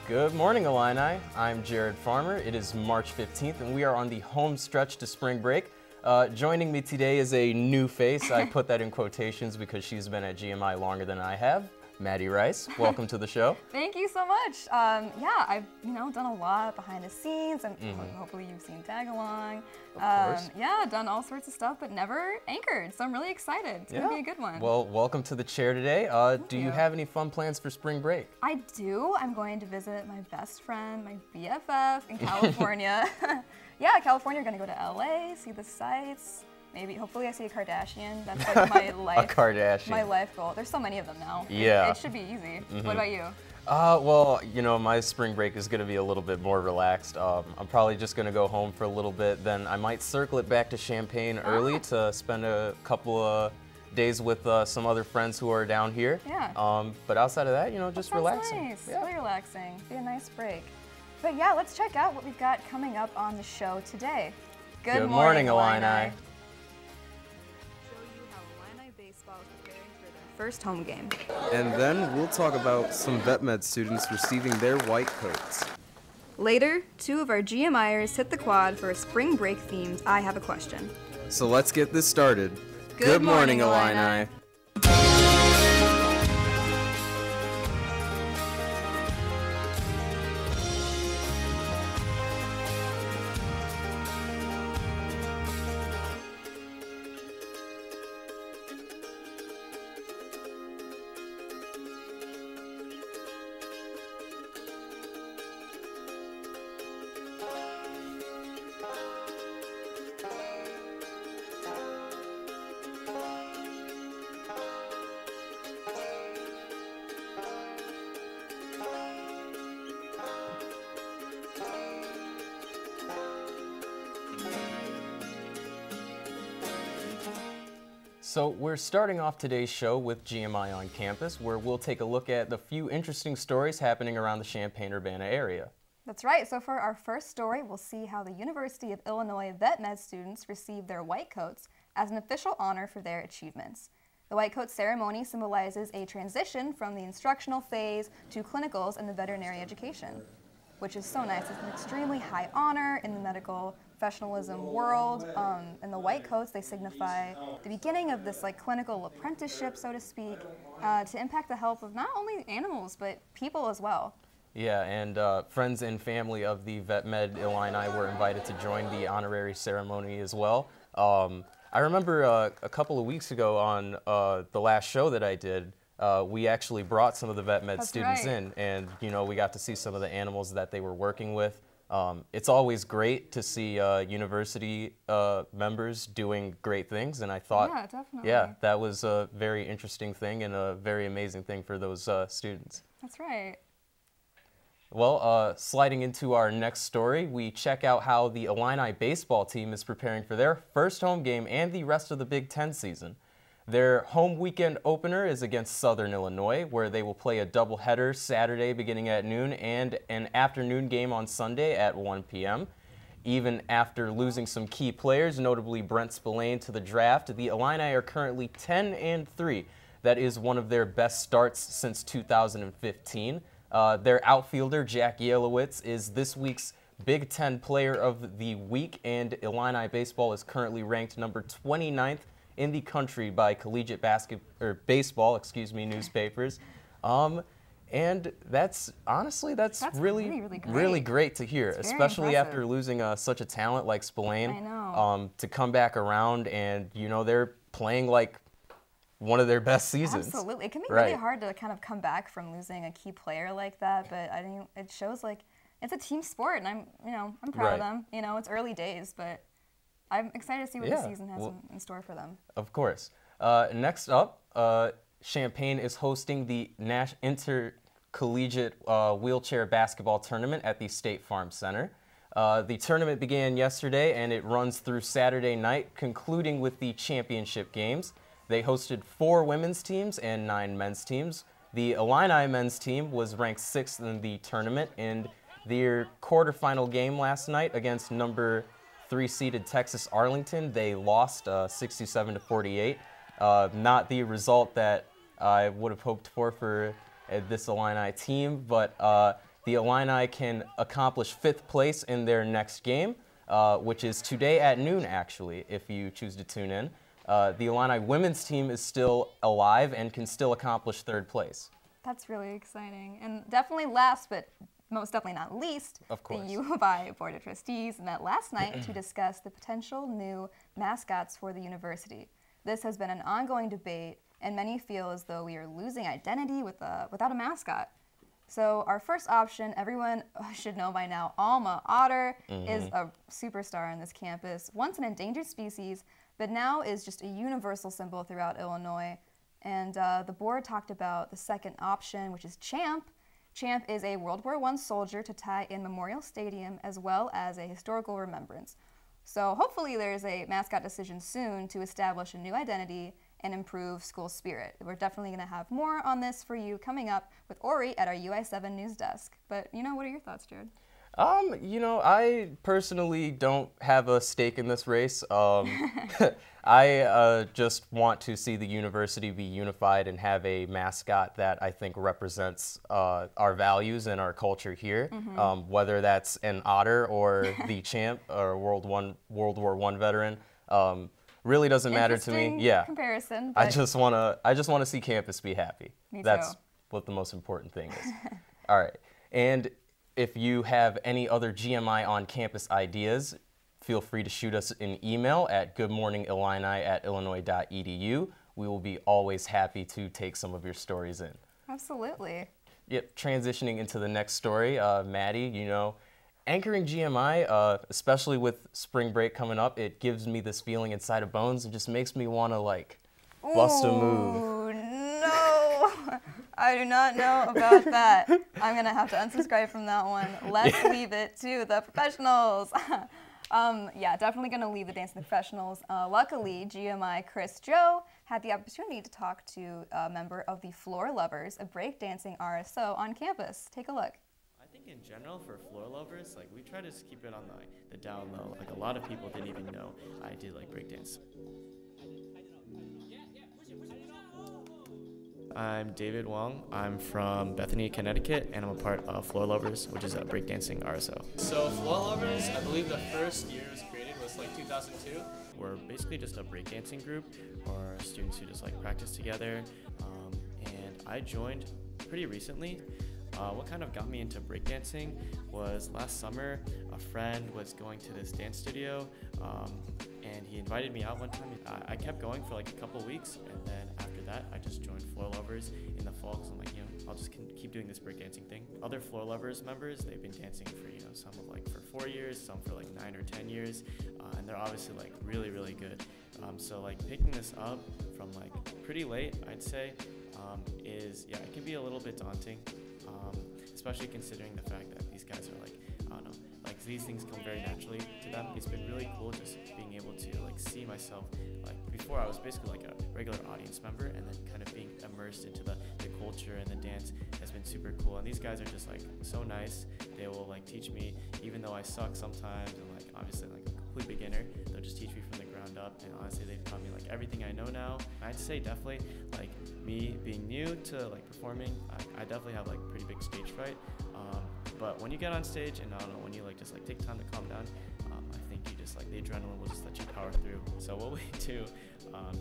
Good morning, Illini. I'm Jared Farmer. It is March 15th, and we are on the home stretch to spring break. Joining me today is a new face. I put that in quotations because she's been at GMI longer than I have. Maddie Rice, welcome to the show. Thank you so much. Yeah, I've done a lot behind the scenes, and hopefully you've seen Tag Along. Of course. Yeah, done all sorts of stuff, but never anchored. So I'm really excited. It's gonna be a good one. Well, welcome to the chair today. Do you have any fun plans for spring break? I do. I'm going to visit my best friend, my BFF in California. Yeah, California. We're gonna go to LA, see the sights. Maybe, hopefully I see a Kardashian. That's like my life. A Kardashian. My life goal. There's so many of them now. Yeah. It should be easy. What about you? Well, my spring break is going to be a little bit more relaxed. I'm probably just going to go home for a little bit. Then I might circle it back to Champaign early to spend a couple of days with some other friends who are down here. Yeah. But outside of that, just relaxing. Nice. Yeah. Really relaxing. Be a nice break. But yeah, let's check out what we've got coming up on the show today. Good morning, Illini. First home game. And then we'll talk about some vet med students receiving their white coats. Later, two of our GMIers hit the quad for a spring break themed I Have a Question. So let's get this started. Good morning, Illini. So we're starting off today's show with GMI on campus, where we'll take a look at the few interesting stories happening around the Champaign-Urbana area. That's right. So for our first story, we'll see how the University of Illinois vet med students receive their white coats as an official honor for their achievements. The white coat ceremony symbolizes a transition from the instructional phase to clinicals in the veterinary education, which is so nice. It's an extremely high honor in the medical professionalism world, and the white coats, they signify the beginning of this clinical apprenticeship, so to speak, to impact the health of not only animals, but people as well. Yeah, and friends and family of the Vet Med Illini were invited to join the honorary ceremony as well. I remember a couple of weeks ago on the last show that I did, we actually brought some of the Vet Med students in, and we got to see some of the animals that they were working with. It's always great to see university members doing great things, and I thought, yeah, definitely. Yeah, that was a very interesting thing and a very amazing thing for those students. That's right. Well, sliding into our next story, we check out how the Illini baseball team is preparing for their first home game and the rest of the Big Ten season. Their home weekend opener is against Southern Illinois, where they will play a doubleheader Saturday beginning at noon and an afternoon game on Sunday at 1 p.m. Even after losing some key players, notably Brent Spillane, to the draft, the Illini are currently 10-3. That is one of their best starts since 2015. Their outfielder, Jack Yelowitz, is this week's Big Ten Player of the Week, and Illini baseball is currently ranked number 29th in the country by collegiate baseball newspapers. And that's honestly, that's really great to hear, especially after losing such a talent like Spillane. I know. To come back around, and they're playing like one of their best seasons. Absolutely. It can be really hard to kind of come back from losing a key player like that, but I think it shows it's a team sport, and I'm proud of them. It's early days, but I'm excited to see what the season has in store for them. Of course. Next up, Champaign is hosting the Intercollegiate Wheelchair Basketball Tournament at the State Farm Center. The tournament began yesterday, and it runs through Saturday night, concluding with the championship games. They hosted 4 women's teams and 9 men's teams. The Illini men's team was ranked 6th in the tournament, and their quarterfinal game last night against number 3-seeded Texas Arlington, they lost 67-48. Not the result that I would have hoped for this Illini team, but the the Illini can accomplish 5th place in their next game, which is today at noon, actually, if you choose to tune in. The Illini women's team is still alive and can still accomplish 3rd place. That's really exciting. And definitely last, but most definitely not least, of course, the U of I Board of Trustees met last night to discuss the potential new mascots for the university. This has been an ongoing debate, and many feel as though we are losing identity without a mascot. So our first option, everyone should know by now, Alma Otter is a superstar on this campus, once an endangered species, but now is just a universal symbol throughout Illinois. And the board talked about the second option, which is Champ. Champ is a World War I soldier to tie in Memorial Stadium as well as a historical remembrance. So hopefully there's a mascot decision soon to establish a new identity and improve school spirit. We're definitely going to have more on this for you coming up with Ori at our UI7 news desk. But, what are your thoughts, Jared? I personally don't have a stake in this race. I just want to see the university be unified and have a mascot that I think represents our values and our culture here, whether that's an otter or the champ or World War I veteran. Really doesn't matter to me. Yeah, comparison. I just wanna see campus be happy. Me too. That's what the most important thing is. All right, and if you have any other GMI on campus ideas, feel free to shoot us an email at goodmorningillini@illinois.edu. We will be always happy to take some of your stories in. Absolutely. Yep, transitioning into the next story, Maddie, anchoring GMI, especially with spring break coming up, it gives me this feeling inside of bones and just makes me want to, bust a move. Ooh, no! I do not know about that. I'm going to have to unsubscribe from that one. Let's leave it to the professionals. Yeah, definitely going to leave the dance to the professionals. Luckily, GMI Chris Joe had the opportunity to talk to a member of the Floor Lovers, a breakdancing RSO on campus. Take a look. I think in general for floor lovers, we try to just keep it on the down low. A lot of people didn't even know I did breakdance. I'm David Wong. I'm from Bethany, Connecticut, and I'm a part of Floor Lovers, which is a breakdancing RSO. So Floor Lovers, I believe the first year it was created was 2002. We're basically just a breakdancing group, or students who just practice together. And I joined pretty recently. What kind of got me into breakdancing was last summer, a friend was going to this dance studio, and he invited me out one time. I kept going for a couple weeks, and then after that, I just joined Floor Lovers in the fall, because I'm I'll just keep doing this breakdancing thing. Other Floor Lovers members, they've been dancing for, some for 4 years, some for 9 or 10 years, and they're obviously really, really good. So picking this up from pretty late, I'd say, it can be a little bit daunting. Especially considering the fact that these guys are I don't know, these things come very naturally to them. It's been really cool just being able to see myself, before I was basically a regular audience member, and then kind of being immersed into the culture and the dance has been super cool. And these guys are just so nice. They will teach me, even though I suck sometimes, and obviously a complete beginner, they'll just teach me from the ground up, and honestly they've taught me everything I know now. I'd say definitely me being new to performing, I definitely have pretty big stage fright, but when you get on stage, and I don't know, when you just take time to calm down, I think you just the adrenaline will just let you power through. So what we do,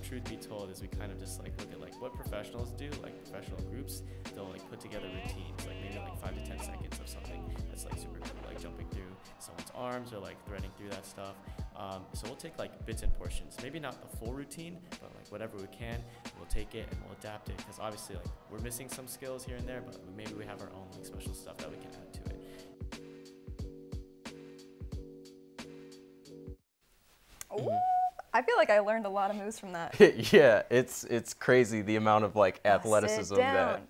truth be told, is we kind of just look at what professionals do. Professional groups, they'll put together routines, maybe 5 to 10 seconds of something that's super cool, jumping through someone's arms or threading through that stuff. So we'll take bits and portions, maybe not the full routine, but whatever we can, we'll take it and we'll adapt it, because obviously we're missing some skills here and there, but maybe we have our own special stuff that we can add to it. Ooh, I feel like I learned a lot of moves from that. Yeah, it's crazy the amount of athleticism that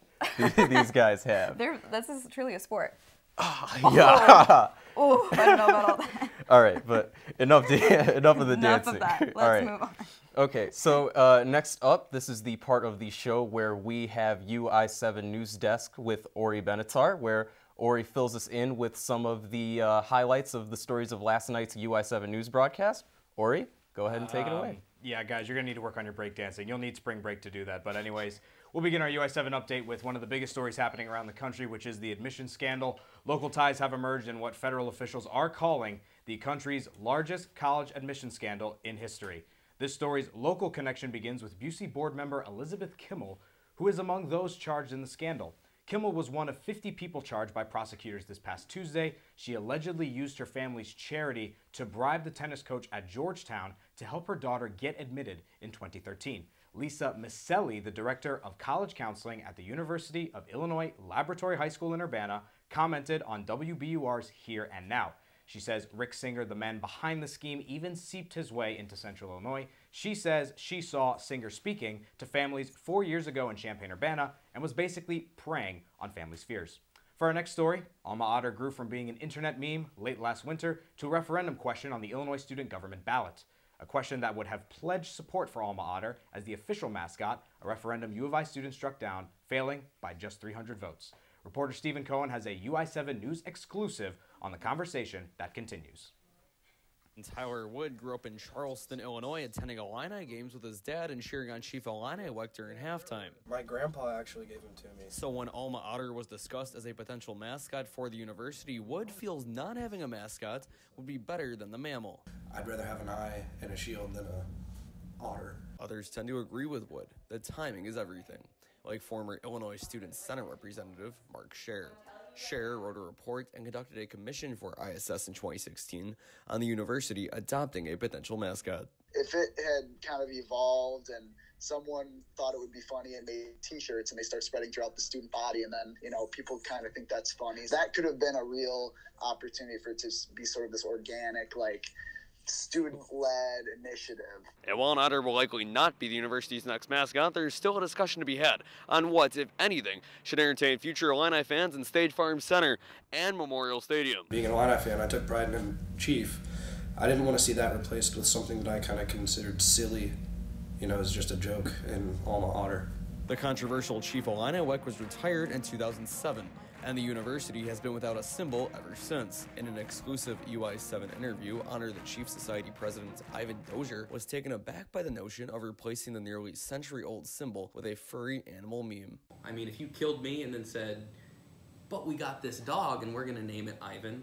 these guys have. This is truly a sport. Yeah. Oh, I don't know about all that. All right, but enough of the dancing. Enough of that. Let's move on. Okay, so next up, this is the part of the show where we have UI7 News Desk with Ori Benatar, where Ori fills us in with some of the highlights of the stories of last night's UI7 News broadcast. Ori, go ahead and take it away. Yeah, guys, you're going to need to work on your breakdancing. You'll need spring break to do that. But anyways, We'll begin our UI7 update with one of the biggest stories happening around the country, which is the admission scandal. Local ties have emerged in what federal officials are calling the country's largest college admission scandal in history. This story's local connection begins with Busey board member Elizabeth Kimmel, who is among those charged in the scandal. Kimmel was one of 50 people charged by prosecutors this past Tuesday. She allegedly used her family's charity to bribe the tennis coach at Georgetown to help her daughter get admitted in 2013. Lisa Miceli, the director of college counseling at the University of Illinois Laboratory High School in Urbana, commented on WBUR's Here and Now. She says Rick Singer, the man behind the scheme, even seeped his way into Central Illinois. She says she saw Singer speaking to families 4 years ago in Champaign-Urbana and was basically preying on families' fears. For our next story, Alma Otter grew from being an internet meme late last winter to a referendum question on the Illinois student government ballot. A question that would have pledged support for Alma Otter as the official mascot, a referendum U of I students struck down, failing by just 300 votes. Reporter Stephen Cohen has a UI7 News exclusive on the conversation that continues. Tyler Wood grew up in Charleston, Illinois, attending Illini games with his dad and cheering on Chief Illini during halftime. My grandpa actually gave him to me. So when Alma Otter was discussed as a potential mascot for the university, Wood feels not having a mascot would be better than the mammal. I'd rather have an eye and a shield than a otter. Others tend to agree with Wood that timing is everything, like former Illinois Student Senate Representative Mark Scher. Scher wrote a report and conducted a commission for ISS in 2016 on the university adopting a potential mascot. If it had kind of evolved and someone thought it would be funny and made t-shirts and they start spreading throughout the student body and then, people kind of think that's funny, that could have been a real opportunity for it to be sort of this organic, student-led initiative. And while an otter will likely not be the university's next mascot, there's still a discussion to be had on what, if anything, should entertain future Illini fans in State Farm Center and Memorial Stadium. Being an Illini fan, I took pride in Chief. I didn't want to see that replaced with something that I kind of considered silly, as just a joke in Alma Otter. The controversial Chief Illini was retired in 2007. And the university has been without a symbol ever since. In an exclusive UI7 interview, Honor the Chief Society President Ivan Dozier was taken aback by the notion of replacing the nearly century-old symbol with a furry animal meme. I mean, if you killed me and then said, but we got this dog and we're going to name it Ivan,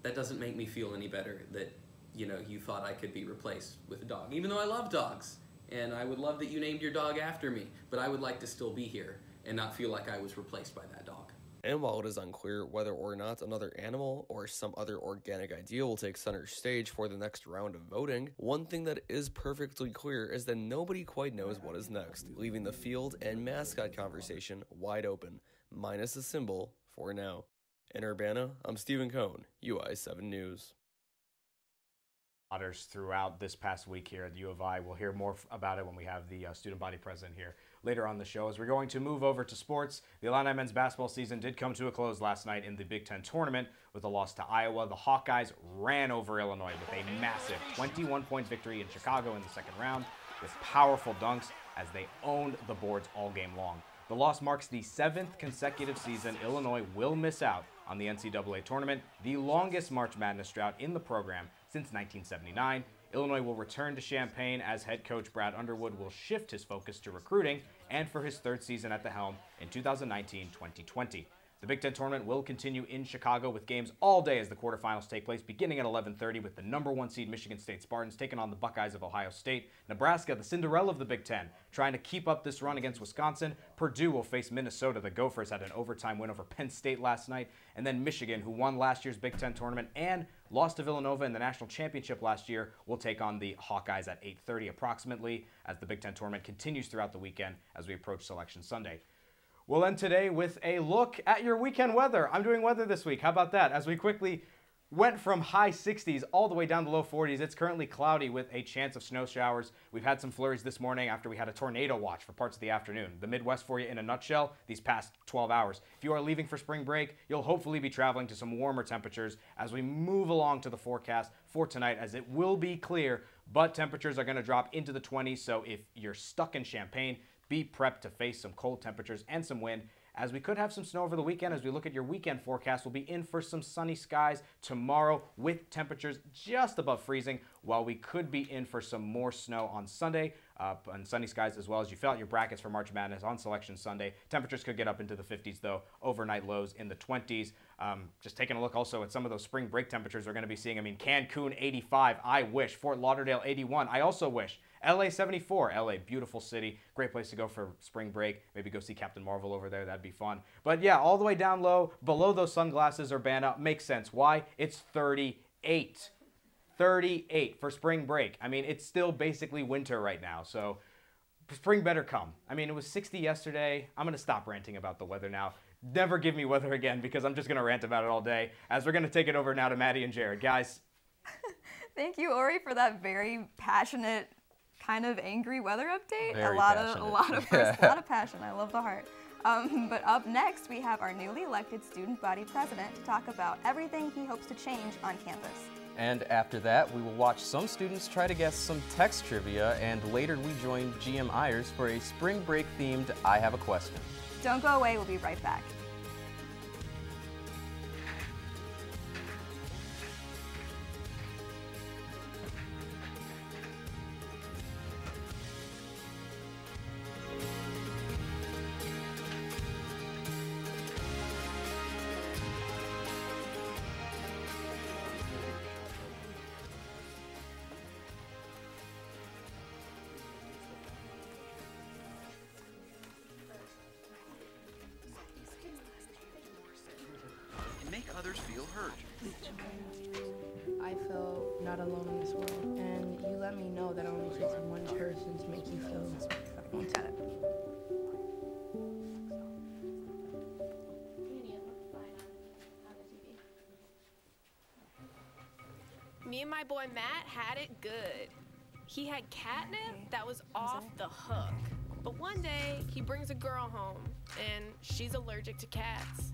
that doesn't make me feel any better that, you thought I could be replaced with a dog. Even though I love dogs, and I would love that you named your dog after me, but I would like to still be here and not feel like I was replaced by that dog. And while it is unclear whether or not another animal or some other organic idea will take center stage for the next round of voting, one thing that is perfectly clear is that nobody quite knows what is next, leaving the field and mascot conversation wide open, minus a symbol for now. In Urbana, I'm Stephen Cohn, UI7 News. Otters throughout this past week here at the U of I. We'll hear more about it when we have the student body president here later on the show. As we're going to move over to sports, the Illini men's basketball season did come to a close last night in the Big Ten tournament with a loss to Iowa. The Hawkeyes ran over Illinois with a massive 21-point victory in Chicago in the second round with powerful dunks as they owned the boards all game long. The loss marks the 7th consecutive season Illinois will miss out on the NCAA tournament, the longest March Madness drought in the program since 1979. Illinois will return to Champaign as head coach Brad Underwood will shift his focus to recruiting and for his third season at the helm in 2019-2020. The Big Ten tournament will continue in Chicago with games all day as the quarterfinals take place, beginning at 11:30 with the #1 seed Michigan State Spartans taking on the Buckeyes of Ohio State. Nebraska, the Cinderella of the Big Ten, trying to keep up this run against Wisconsin. Purdue will face Minnesota. The Gophers had an overtime win over Penn State last night. And then Michigan, who won last year's Big Ten tournament and lost to Villanova in the national championship last year, will take on the Hawkeyes at 8:30 approximately as the Big Ten tournament continues throughout the weekend as we approach Selection Sunday. We'll end today with a look at your weekend weather. I'm doing weather this week. How about that? As we quickly went from high 60s all the way down to low 40s. It's currently cloudy with a chance of snow showers. We've had some flurries this morning after we had a tornado watch for parts of the afternoon. The Midwest for you in a nutshell these past 12 hours. If you are leaving for spring break, you'll hopefully be traveling to some warmer temperatures as we move along to the forecast for tonight, as it will be clear, but temperatures are going to drop into the 20s. So if you're stuck in Champaign, be prepped to face some cold temperatures and some wind as we could have some snow over the weekend. As we look at your weekend forecast, we'll be in for some sunny skies tomorrow with temperatures just above freezing, while we could be in for some more snow on Sunday and sunny skies as well. As you fill out your brackets for March Madness on Selection Sunday, temperatures could get up into the 50s though, overnight lows in the 20s. Just taking a look also at some of those spring break temperatures we're going to be seeing. I mean, Cancun 85, I wish. Fort Lauderdale 81, I also wish. LA 74, LA, beautiful city, great place to go for spring break. Maybe go see Captain Marvel over there, that'd be fun. But yeah, all the way down low, below those sunglasses or bandana, makes sense. Why? It's 38. 38 for spring break. I mean, it's still basically winter right now, so spring better come. I mean, it was 60 yesterday. I'm going to stop ranting about the weather now. Never give me weather again, because I'm just going to rant about it all day, as we're going to take it over now to Maddie and Jared. Guys. Thank you, Ori, for that very passionate, kind of angry weather update. Very a lot passionate. of passion. I love the heart. But up next, we have our newly elected student body president to talk about everything he hopes to change on campus. And after that, we will watch some students try to guess some text trivia, and later we join GM Ayers for a spring break themed I Have a Question. Don't go away, we'll be right back. Make others feel heard. I feel not alone in this world, and you let me know that it only takes one person to make you feel wanted. Me and my boy Matt had it good. He had catnip that was off the hook. But one day, he brings a girl home, and she's allergic to cats.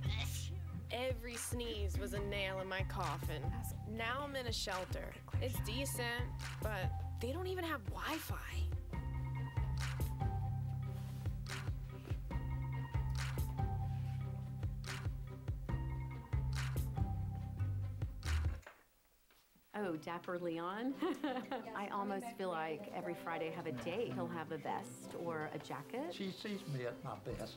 Every sneeze was a nail in my coffin. Now I'm in a shelter. It's decent, but they don't even have Wi-Fi. Oh, Dapper Leon. I almost feel like every Friday I have a date. He'll have a vest or a jacket. She sees me at my best.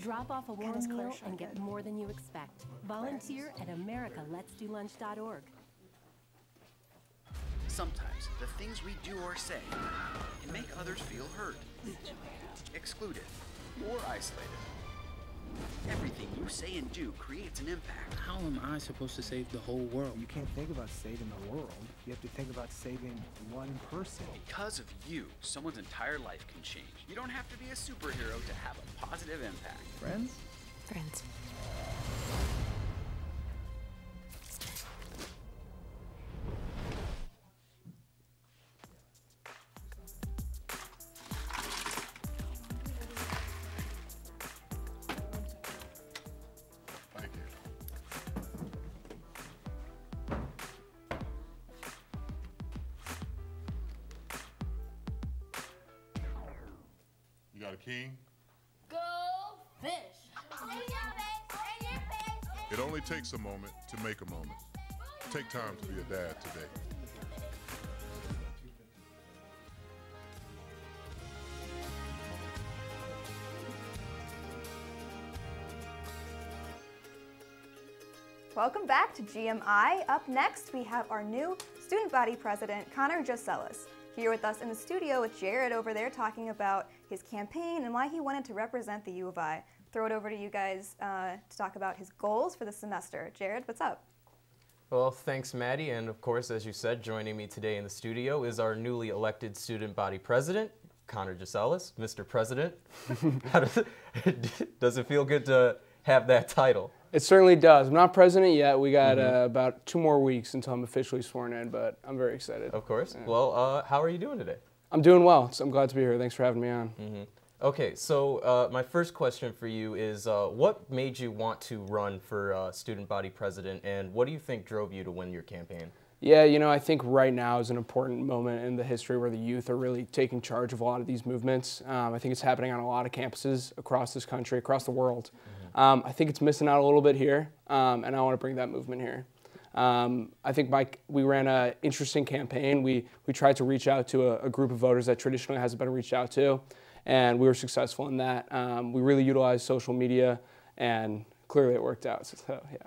Drop off a warm meal and get more than you expect. Volunteer at americaletsdolunch.org. Sometimes the things we do or say can make others feel heard, excluded, or isolated. Everything you say and do creates an impact. How am I supposed to save the whole world? You can't think about saving the world. You have to think about saving one person. Because of you, someone's entire life can change. You don't have to be a superhero to have a positive impact. Friends? Friends. Got a king? Go fish! It only takes a moment to make a moment. Take time to be a dad today. Welcome back to GMI. Up next, we have our new student body president, Connor Joselis, here with us in the studio with Jared over there talking about his campaign and why he wanted to represent the U of I. Throw it over to you guys to talk about his goals for the semester. Jared, what's up? Well, thanks, Maddie. And of course, as you said, joining me today in the studio is our newly elected student body president, Connor Joselis. Mr. President, does it feel good to have that title? It certainly does. I'm not president yet. We got about 2 more weeks until I'm officially sworn in, but I'm very excited. Of course. Yeah. Well, how are you doing today? I'm doing well. So I'm glad to be here. Thanks for having me on. Okay, so my first question for you is, what made you want to run for student body president, and what do you think drove you to win your campaign? Yeah, you know, I think right now is an important moment in the history where the youth are really taking charge of a lot of these movements. I think it's happening on a lot of campuses across this country, across the world. I think it's missing out a little bit here, and I want to bring that movement here. I think we ran an interesting campaign. We tried to reach out to a group of voters that traditionally hasn't been reached out to, and we were successful in that. We really utilized social media, and clearly it worked out, so yeah.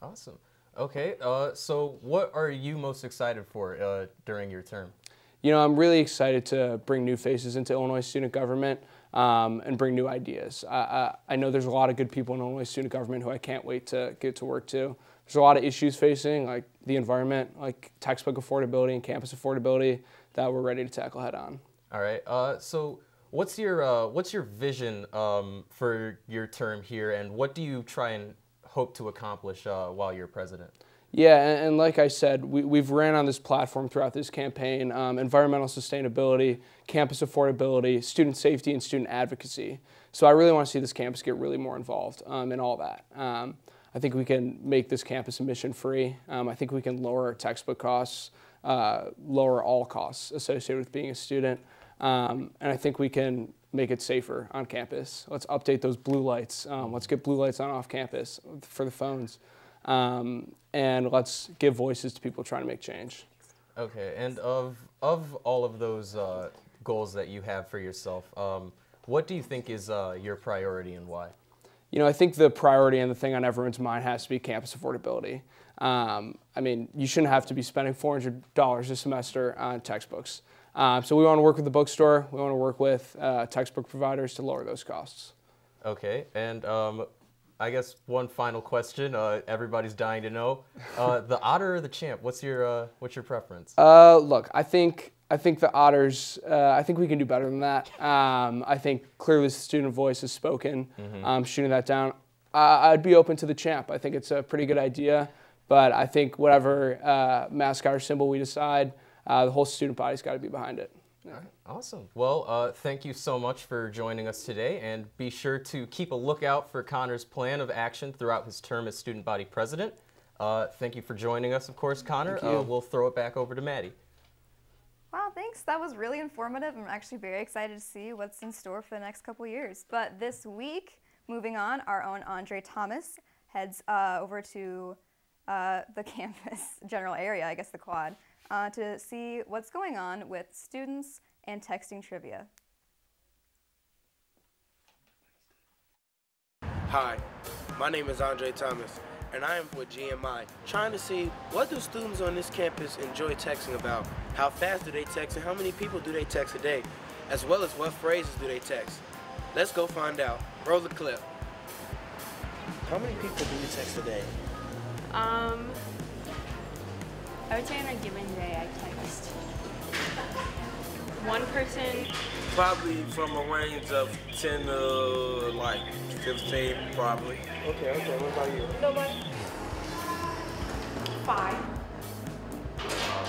Awesome. Okay, so what are you most excited for during your term? You know, I'm really excited to bring new faces into Illinois student government and bring new ideas. I know there's a lot of good people in Illinois student government who I can't wait to get to work to. There's a lot of issues facing, like the environment, like textbook affordability and campus affordability, that we're ready to tackle head on. All right, so what's your vision for your term here, and what do you try and hope to accomplish while you're president? Yeah, and like I said, we've ran on this platform throughout this campaign, environmental sustainability, campus affordability, student safety, and student advocacy. So I really want to see this campus get really more involved in all that. I think we can make this campus emission-free. I think we can lower our textbook costs, lower all costs associated with being a student, and I think we can make it safer on campus. Let's update those blue lights. Let's get blue lights on off campus for the phones. And let's give voices to people trying to make change. Okay, and of all of those goals that you have for yourself, what do you think is your priority and why? You know, I think the priority and the thing on everyone's mind has to be campus affordability. I mean, you shouldn't have to be spending $400 a semester on textbooks. So we want to work with the bookstore. We want to work with textbook providers to lower those costs. Okay, and I guess one final question. Everybody's dying to know: the Otter or the Champ? What's your preference? Look, I think the Otters. I think we can do better than that. I think clearly the student voice has spoken. Shooting that down, I'd be open to the Champ. I think it's a pretty good idea, but I think whatever mascot or symbol we decide, the whole student body's got to be behind it. All right, awesome. Well, thank you so much for joining us today, and be sure to keep a lookout for Connor's plan of action throughout his term as student body president. Thank you for joining us, of course, Connor. We'll throw it back over to Maddie. Wow, thanks. That was really informative. I'm actually very excited to see what's in store for the next couple years. But this week, moving on, our own Andre Thomas heads over to the campus general area, I guess the quad, to see what's going on with students and texting trivia. Hi, my name is Andre Thomas, and I am with GMI, trying to see what do students on this campus enjoy texting about, how fast do they text, and how many people do they text a day, as well as what phrases do they text. Let's go find out. Roll the clip. How many people do you text a day? I would say on a given day I text one person. Probably from a range of 10 to like 15, probably. Okay, what about you? Nobody. 5.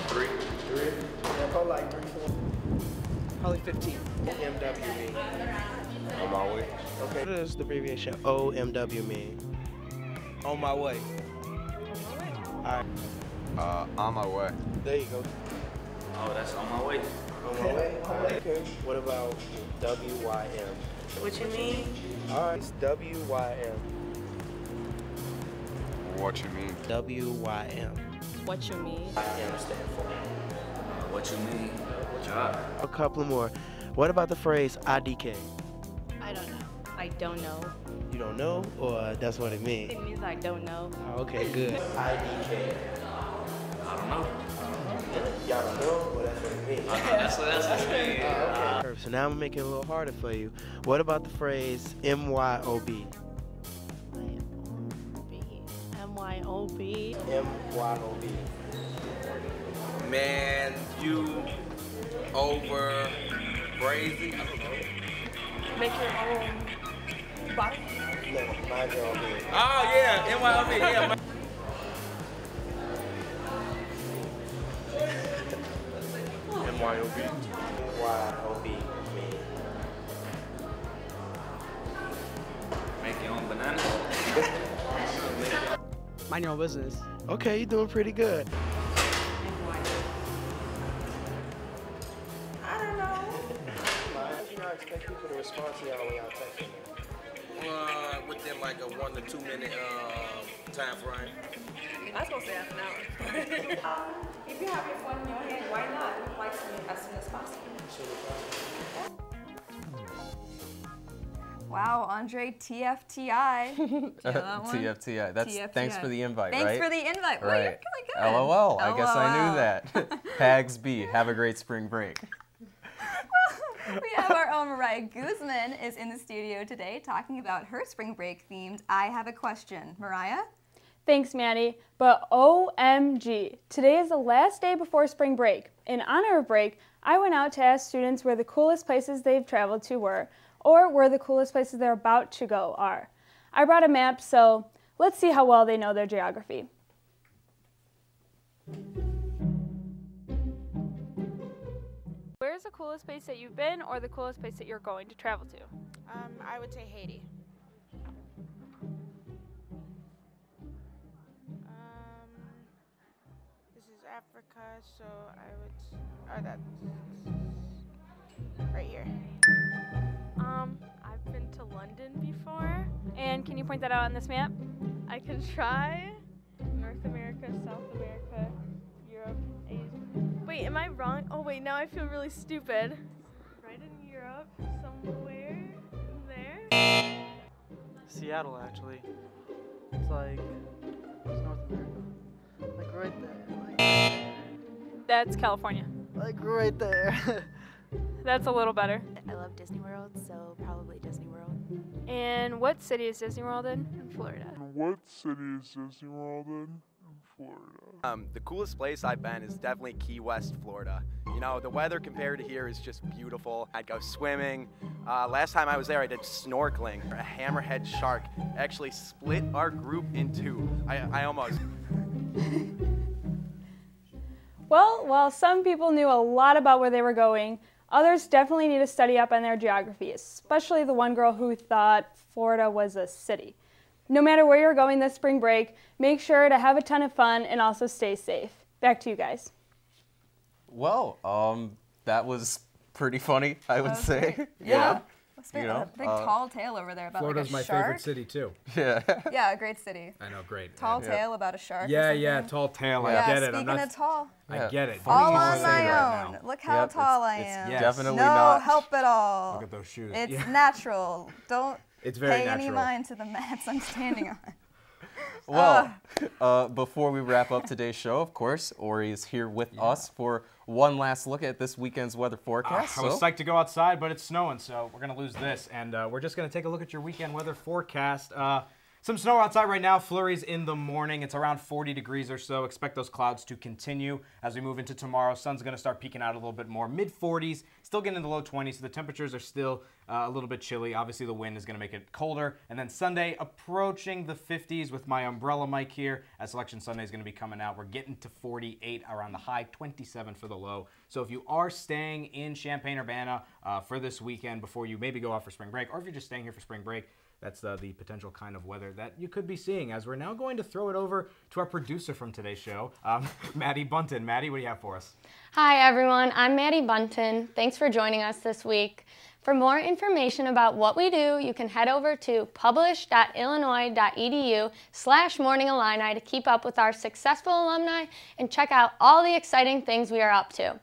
3. Yeah, probably like 3, 4. Probably 15. OMW mean? On my way. Okay. What does the abbreviation OMW mean? On my way. Alright. On my way. There you go. Oh, that's on my way. On my way? Okay. What about WYM? What you mean? Alright, it's WYM. What you mean? WYM. What you mean? YM stand for. What you mean? Job. A couple more. What about the phrase IDK? I don't know. I don't know. You don't know, or that's what it means? It means I don't know. Oh, okay, good. IDK. I don't know. Y'all don't know? Well, that's what it means. That's what it means. Okay. So now I'm making it a little harder for you. What about the phrase MYOB? MYOB. MYOB. Man, you over crazy. Make your own body. No, mind your own business. Oh yeah, MYOB. Yeah. MYOB. MYOB. Make your own banana. Mind your own business. Okay, you're doing pretty good. expect people to respond to y'all when y'all texting? Within like a 1 to 2 minute time frame. I was supposed to say half an hour. If you have your phone in your hand, why not reply to me as soon as possible? Wow, Andre, TFTI. TFTI. That's TFTI. thanks for the invite, right? Thanks for the invite. Well, Right. you're really good. LOL. I guess I knew that. Hags B. Have a great spring break. We have our own Mariah Guzman is in the studio today talking about her spring break themed I Have a Question. Mariah? Thanks, Maddie. But OMG, today is the last day before spring break. In honor of break, I went out to ask students where the coolest places they've traveled to were, or where the coolest places they're about to go are. I brought a map, so let's see how well they know their geography. Where's the coolest place that you've been, or the coolest place that you're going to travel to? I would say Haiti. This is Africa, so I would. That's right here. I've been to London before. And can you point that out on this map? I can try. North America, South America, Europe, Asia. Wait, am I wrong? Oh wait, now I feel really stupid. Right in Europe, somewhere in there. Seattle, actually. It's like, it's North America. Like right there. That's California. Like right there. That's a little better. I love Disney World, so probably Disney World. And what city is Disney World in? Florida. What city is Disney World in Florida? The coolest place I've been is definitely Key West, Florida. You know, the weather compared to here is just beautiful. I'd go swimming. Last time I was there, I did snorkeling. A hammerhead shark actually split our group in two. I almost... Well, while some people knew a lot about where they were going, others definitely need to study up on their geography, especially the one girl who thought Florida was a city. No matter where you're going this spring break, make sure to have a ton of fun and also stay safe. Back to you guys. Well, that was pretty funny, I would say. Great. Yeah. You know, a big tall tale over there about Florida's like a my shark. favorite city too. Yeah. Yeah, a great city. I know, great. Tall tale about a shark. Yeah, or yeah, something. tall tale. Yeah, I get it. speaking I'm not. of tall. I get it. All Funny you on say my it right own. now. Look how tall I am. Yes. Definitely no not. help at all. Look at those shoes. It's Yeah. natural. Don't It's very pay any natural. mind to the mats I'm standing on. Well, before we wrap up today's show, of course, Ori is here with us for one last look at this weekend's weather forecast. I was psyched to go outside, but it's snowing, so we're going to lose this. And we're just going to take a look at your weekend weather forecast. Some snow outside right now, flurries in the morning. It's around 40 degrees or so. Expect those clouds to continue as we move into tomorrow. Sun's going to start peeking out a little bit more. Mid-40s, still getting in the low 20s, so the temperatures are still a little bit chilly. Obviously, the wind is going to make it colder. And then Sunday, approaching the 50s with my umbrella mic here, as Selection Sunday is going to be coming out. We're getting to 48 around the high, 27 for the low. So if you are staying in Champaign-Urbana for this weekend before you maybe go out for spring break, or if you're just staying here for spring break, that's the potential kind of weather that you could be seeing, as we're now going to throw it over to our producer from today's show, Maddie Bunton. Maddie, what do you have for us? Hi, everyone. I'm Maddie Bunton. Thanks for joining us this week. For more information about what we do, you can head over to publish.illinois.edu/morningillini to keep up with our successful alumni and check out all the exciting things we are up to.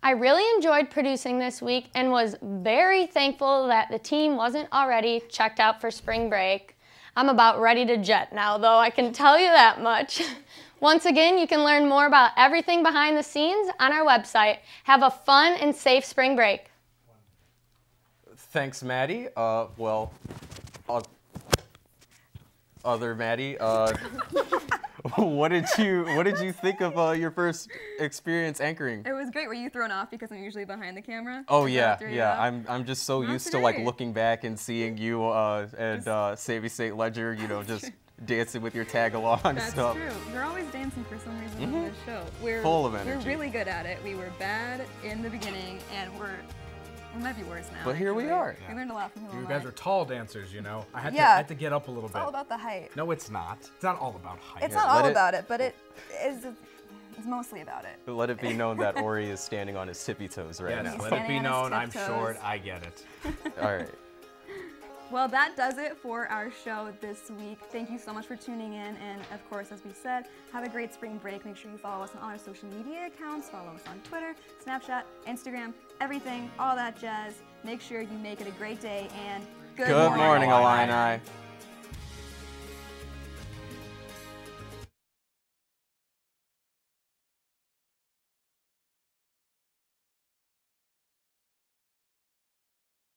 I really enjoyed producing this week and was very thankful that the team wasn't already checked out for spring break. I'm about ready to jet now, though, I can tell you that much. Once again, you can learn more about everything behind the scenes on our website. Have a fun and safe spring break. Thanks, Maddie. Well, other Maddie, what did you think of your first experience anchoring? It was great. Were you thrown off because I'm usually behind the camera? Oh yeah, yeah. I'm just so used to like looking back and seeing you and Savvy State Ledger, you know, just dancing with your tag along That's stuff. true. We're always dancing for some reason on this show. We're full of energy. We're really good at it. We were bad in the beginning, and we might be worse now. But here we are. We learned a lot from you. You guys are tall dancers, you know. I had to get up a little bit. It's all about the height. No, it's not. It's not all about height. It's not all about it, but it is. It's mostly about it. Let it be known that Ori is standing on his tippy toes right now. Let it be known, I'm short, I get it. All right. Well, that does it for our show this week. Thank you so much for tuning in. And of course, as we said, have a great spring break. Make sure you follow us on all our social media accounts. Follow us on Twitter, Snapchat, Instagram, everything, all that jazz. Make sure you make it a great day and good morning, Illini.